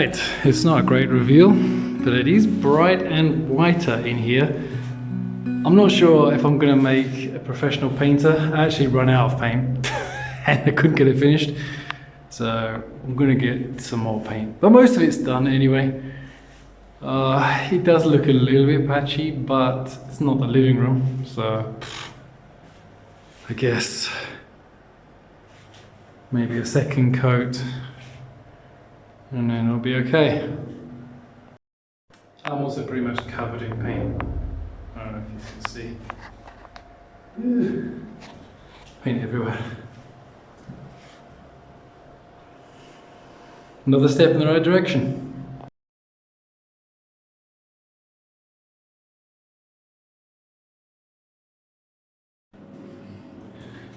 Alright, it's not a great reveal, but it is bright and whiter in here. I'm not sure if I'm going to make a professional painter. I actually ran out of paint and I couldn't get it finished. So I'm going to get some more paint. But most of it's done anyway. It does look a little bit patchy, but it's not the living room. So I guess maybe a second coat and then it'll be okay. I'm also pretty much covered in paint. I don't know if you can see. Paint everywhere. Another step in the right direction.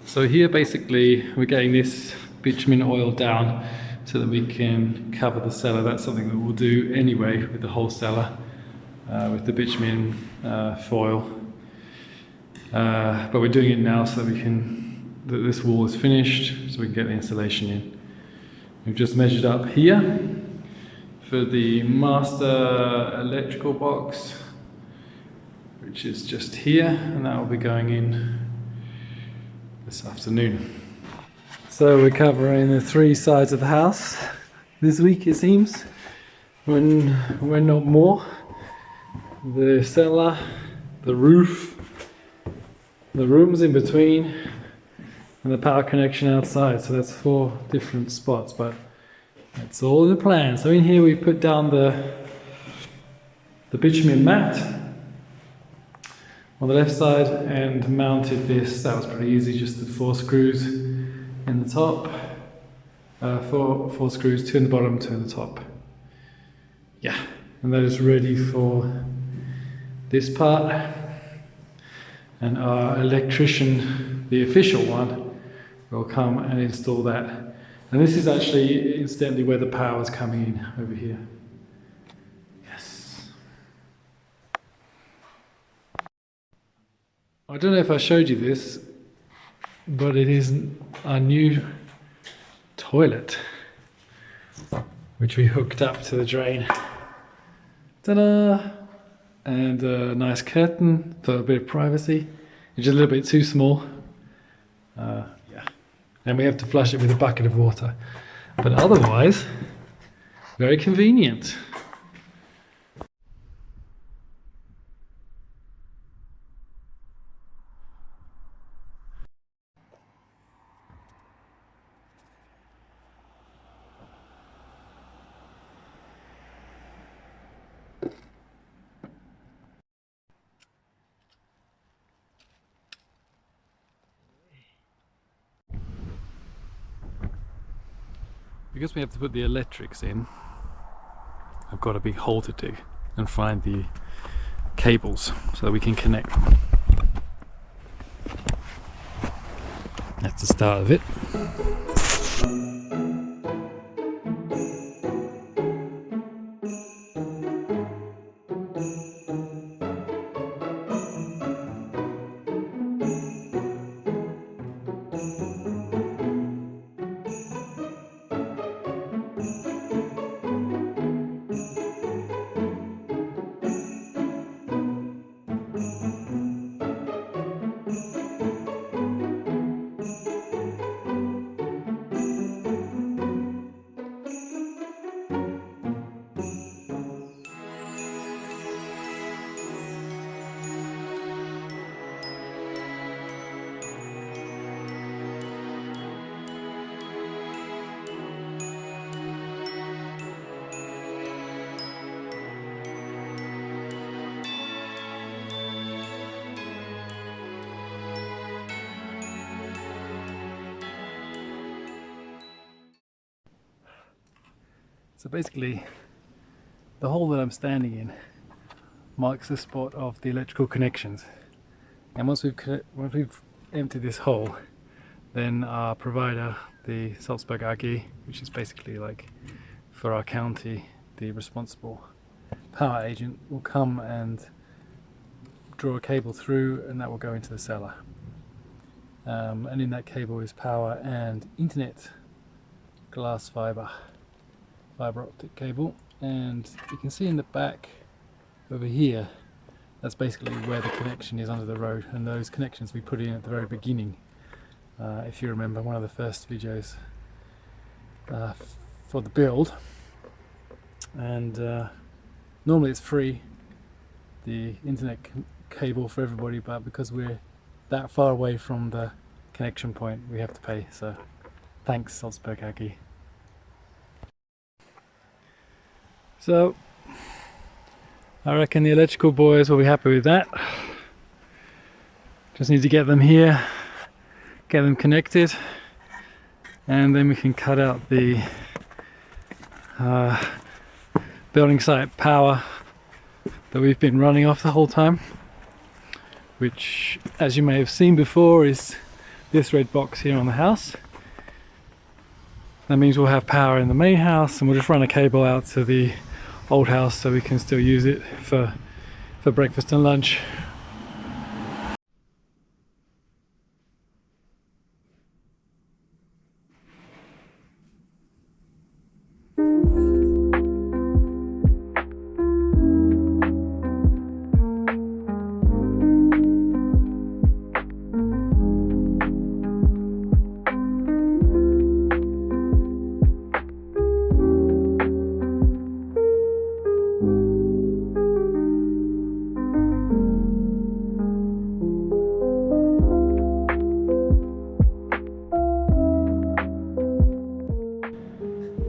So here basically we're getting this bitumen oil down so that we can cover the cellar. That's something that we'll do anyway with the whole cellar, with the bitumen foil. But we're doing it now so that this wall is finished, so we can get the insulation in. We've just measured up here for the master electrical box, which is just here, and that will be going in this afternoon. So we're covering the 3 sides of the house this week, it seems, when not more. The cellar, the roof, the rooms in between, and the power connection outside. So that's 4 different spots, but that's all in the plan. So in here we've put down the bitumen mat on the left side and mounted this. That was pretty easy, just the 4 screws in the top, 4 screws, 2 in the bottom, 2 in the top. Yeah, and that is ready for this part. And our electrician, the official one, will come and install that. And this is actually incidentally where the power is coming in, over here. Yes. I don't know if I showed you this, but it is our new toilet, which we hooked up to the drain. Ta-da! And a nice curtain for a bit of privacy. It's just a little bit too small. Yeah. And we have to flush it with a bucket of water. But otherwise, very convenient. Because we have to put the electrics in, I've got a big hole to dig and find the cables so that we can connect them. That's the start of it. So basically, the hole that I'm standing in marks the spot of the electrical connections. And once we've emptied this hole, then our provider, the Salzburg AG, which is basically like for our county, the responsible power agent, will come and draw a cable through, and that will go into the cellar. And in that cable is power and internet, glass fiber. fibre optic cable, and you can see in the back over here, that's basically where the connection is under the road, and those connections we put in at the very beginning, if you remember one of the first videos for the build. And normally it's free, the internet cable for everybody, but because we're that far away from the connection point we have to pay, so thanks Salzburg AG. So I reckon the electrical boys will be happy with that. Just need to get them here, get them connected, and then we can cut out the building site power that we've been running off the whole time, which, as you may have seen before, is this red box here on the house. That means we'll have power in the main house, and we'll just run a cable out to the old house so we can still use it for breakfast and lunch.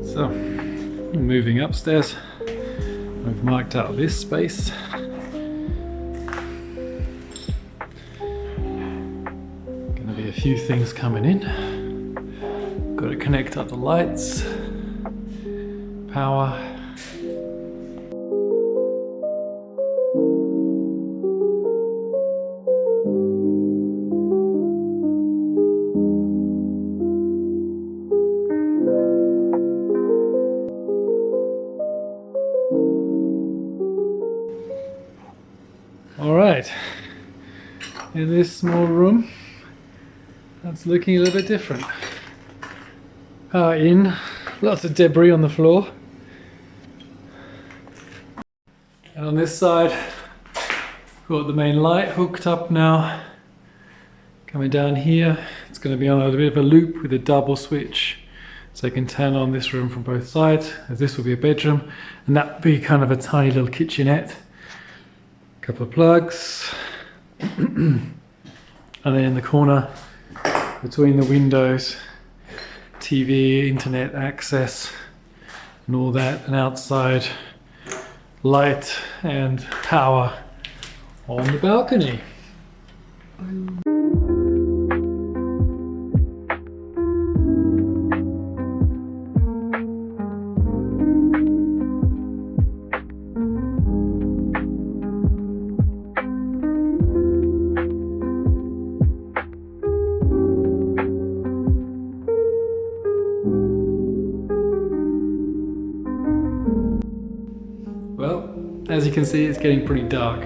So, moving upstairs, we've marked out this space. Gonna be a few things coming in. Got to connect up the lights, power. Alright, in this small room, that's looking a little bit different. Power in, lots of debris on the floor. And on this side, got the main light hooked up now. Coming down here, it's going to be on a bit of a loop with a double switch, so you can turn on this room from both sides, as this will be a bedroom, and that would be kind of a tiny little kitchenette. Couple of plugs, and then in the corner between the windows, TV, internet access and all that, and outside light and power on the balcony. Well, as you can see, it's getting pretty dark.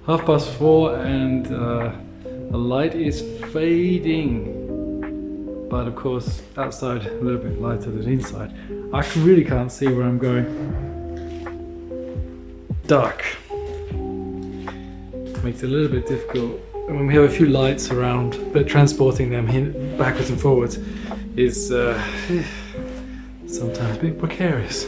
4:30 and the light is fading. But of course, outside a little bit lighter than inside. I really can't see where I'm going. Dark. Makes it a little bit difficult. And when we have a few lights around, but transporting them backwards and forwards is sometimes a bit precarious.